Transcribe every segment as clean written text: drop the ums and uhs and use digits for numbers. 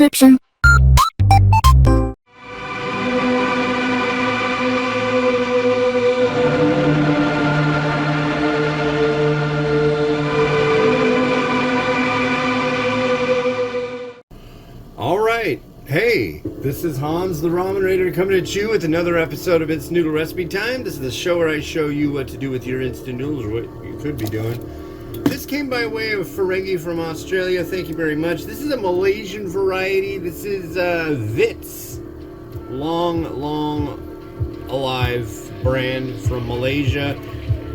description. Alright, hey, this is Hans the Ramen Raider coming at you with another episode of It's Noodle Recipe Time. This is the show where I show you what to do with your instant noodles, or what you could be doing. This came by way of Ferengi from Australia, thank you very much. This is a Malaysian variety. This is Vits, long alive brand from Malaysia.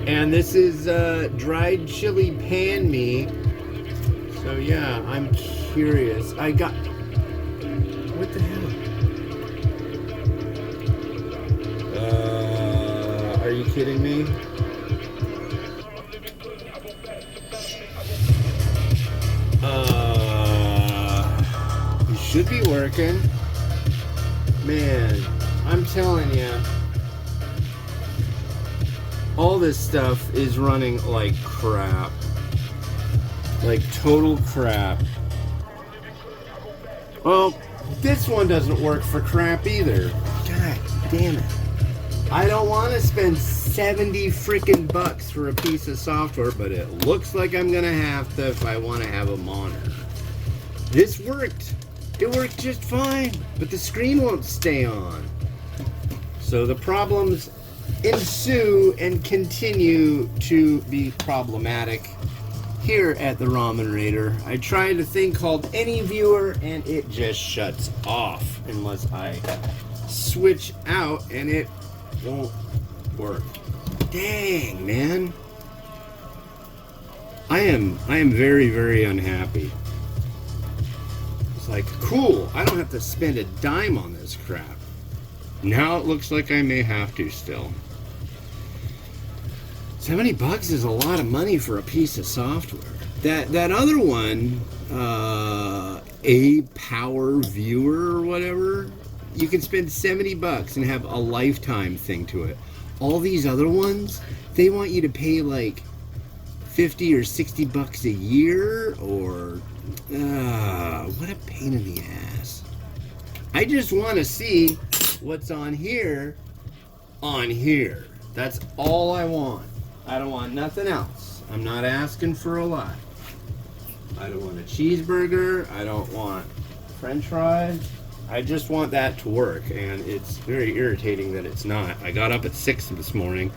And this is dried chili pan mi. So yeah, I'm curious. What the hell? Are you kidding me? You should be working. Man, I'm telling you. All this stuff is running like crap. Like total crap. Well, this one doesn't work for crap either. God damn it. I don't want to spend 70 freaking bucks for a piece of software, but it looks like I'm going to have to if I want to have a monitor. This worked. It worked just fine, but the screen won't stay on. So the problems ensue and continue to be problematic here at the Ramen Raider. I tried a thing called AnyViewer and it just shuts off unless I switch out, and it won't work. Dang, man. I am very, very unhappy. It's like, cool, I don't have to spend a dime on this crap. Now it looks like I may have to still. $70 is a lot of money for a piece of software. That other one, a power viewer or whatever, you can spend $70 and have a lifetime thing to it. All these other ones, they want you to pay like $50 or $60 a year, or what a pain in the ass. I just want to see what's on here. That's all I want. I don't want nothing else. I'm not asking for a lot. I don't want a cheeseburger. I don't want French fries. I just want that to work, and it's very irritating that it's not. I got up at 6 this morning,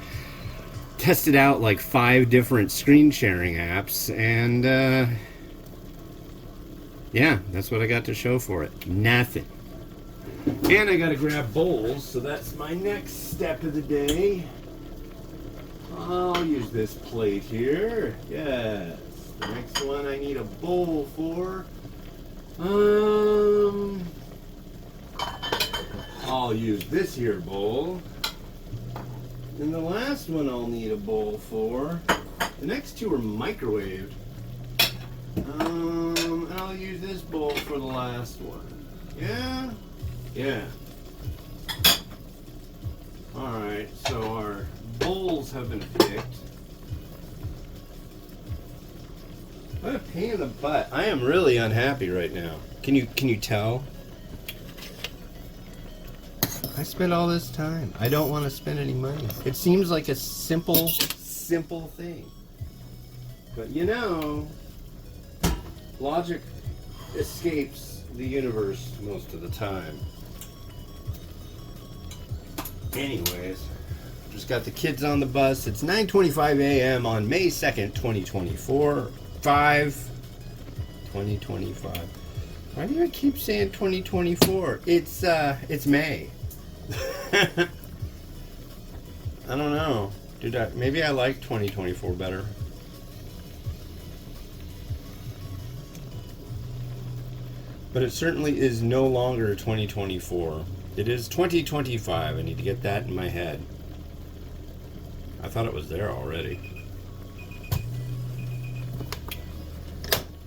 tested out like 5 different screen sharing apps, and yeah, that's what I got to show for it. Nothing. And I gotta grab bowls, so that's my next step of the day. I'll use this plate here. Yes. The next one I need a bowl for. I'll use this here bowl. And the last one I'll need a bowl for. The next two are microwaved. I'll use this bowl for the last one. Yeah? Yeah. Alright, so our bowls have been picked. What a pain in the butt. I am really unhappy right now. Can you tell? I spent all this time. I don't want to spend any money. It seems like a simple thing. But you know, logic escapes the universe most of the time. Anyways, just got the kids on the bus. It's 9:25 a.m. on May 2nd, 2024. 2025. Why do I keep saying 2024? It's May. I don't know. Maybe I like 2024 better. But it certainly is no longer 2024. It is 2025. I need to get that in my head. I thought it was there already.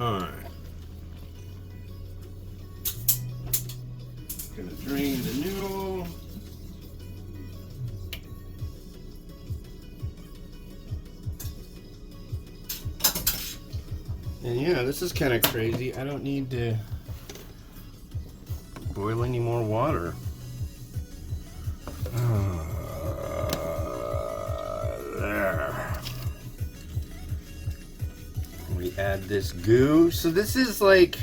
Alright. Gonna drain the noodle. And yeah, this is kind of crazy. I don't need to boil any more water. There. We add this goo. So this is like,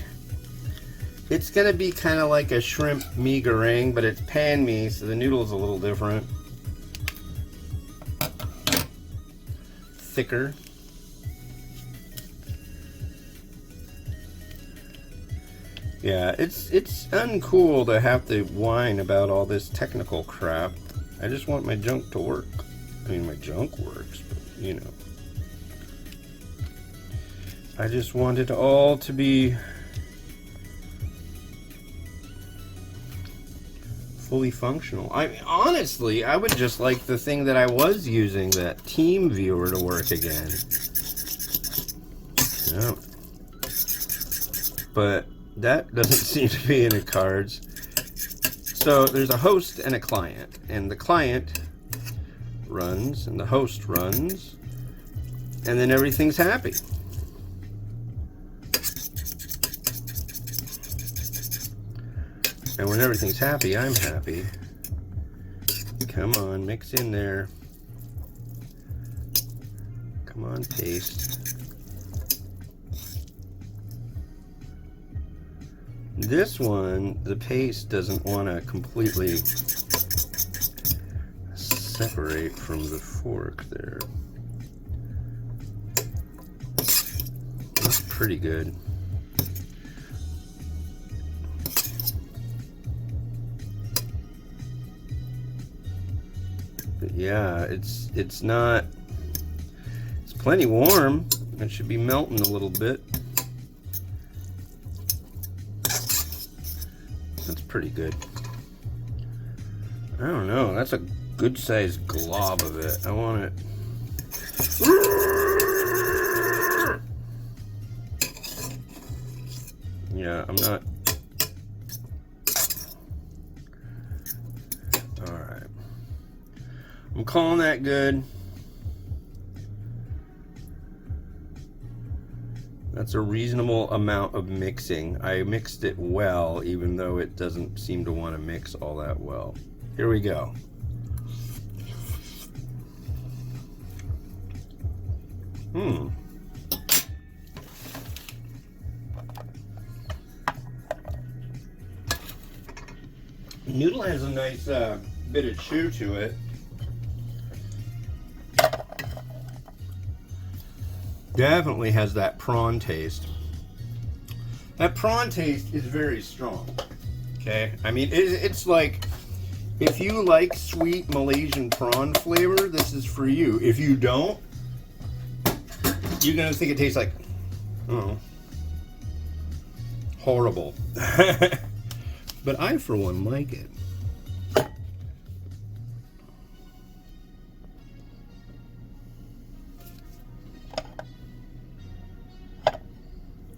it's gonna be kind of like a shrimp mee goreng, but it's pan mee, so the noodle's a little different. Thicker. Yeah, it's uncool to have to whine about all this technical crap. I just want my junk to work. I mean, my junk works, but you know. I just want it all to be fully functional. I mean, honestly, I would just like the thing that I was using, that Team Viewer, to work again. Yeah. But that doesn't seem to be in the cards. So there's a host and a client, and the client runs and the host runs, and then everything's happy. And when everything's happy, I'm happy. Come on, mix in there. Come on, paste. This one, the paste doesn't want to completely separate from the fork there. That's pretty good. But yeah, it's not, it's plenty warm. It should be melting a little bit. That's pretty good. I don't know, that's a good sized glob of it. I want it. Yeah, I'm not. Alright. I'm calling that good. That's a reasonable amount of mixing. I mixed it well, even though it doesn't seem to want to mix all that well. Here we go. Noodle has a nice bit of chew to it. Definitely has that prawn taste. That prawn taste is very strong. Okay, I mean it's like, if you like sweet Malaysian prawn flavor, this is for you. If you don't, you're gonna think it tastes like, oh, horrible. But I, for one, like it.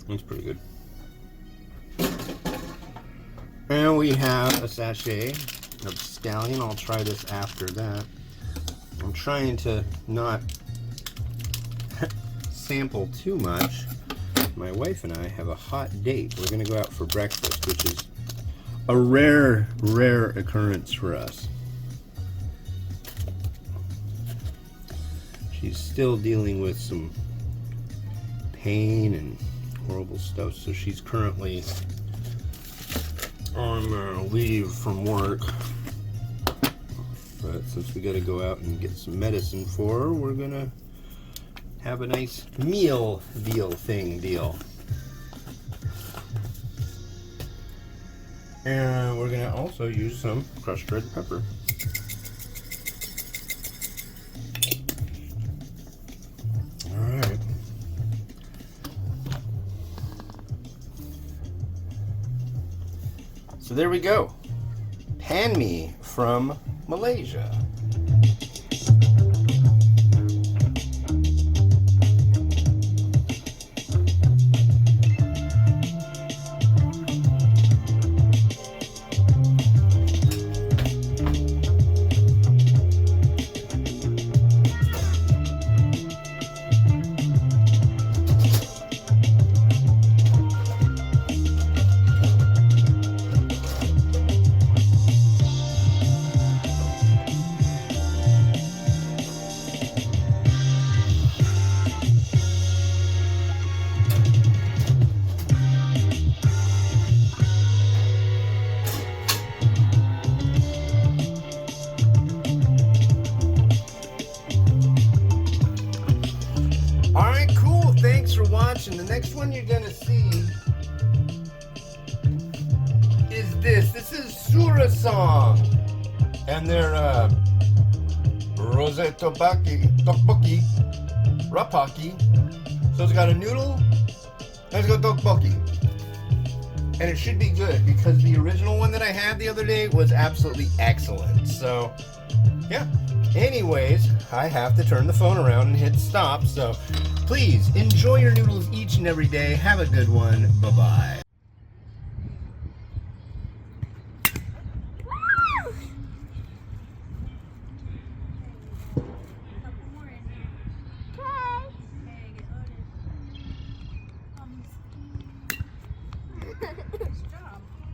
That's pretty good. And we have a sachet of scallion. I'll try this after that. I'm trying to not sample too much. My wife and I have a hot date. We're going to go out for breakfast, which is a rare occurrence for us. She's still dealing with some pain and horrible stuff, so she's currently on leave from work. But since we got to go out and get some medicine for her, we're gonna have a nice meal deal. And we're gonna also use some crushed red pepper. Alright. So there we go. Pan mee from Malaysia. for watching. The next one you're gonna see is this. This is Surasong. And their Rose Tteokbokki, Rapaki. So it's got a noodle, and it's got tteokbokki. And it should be good because the original one that I had the other day was absolutely excellent. So, yeah. Anyways, I have to turn the phone around and hit stop. So, please enjoy your noodles each and every day. Have a good one. Bye-bye.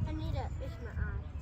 I need to fish my eye.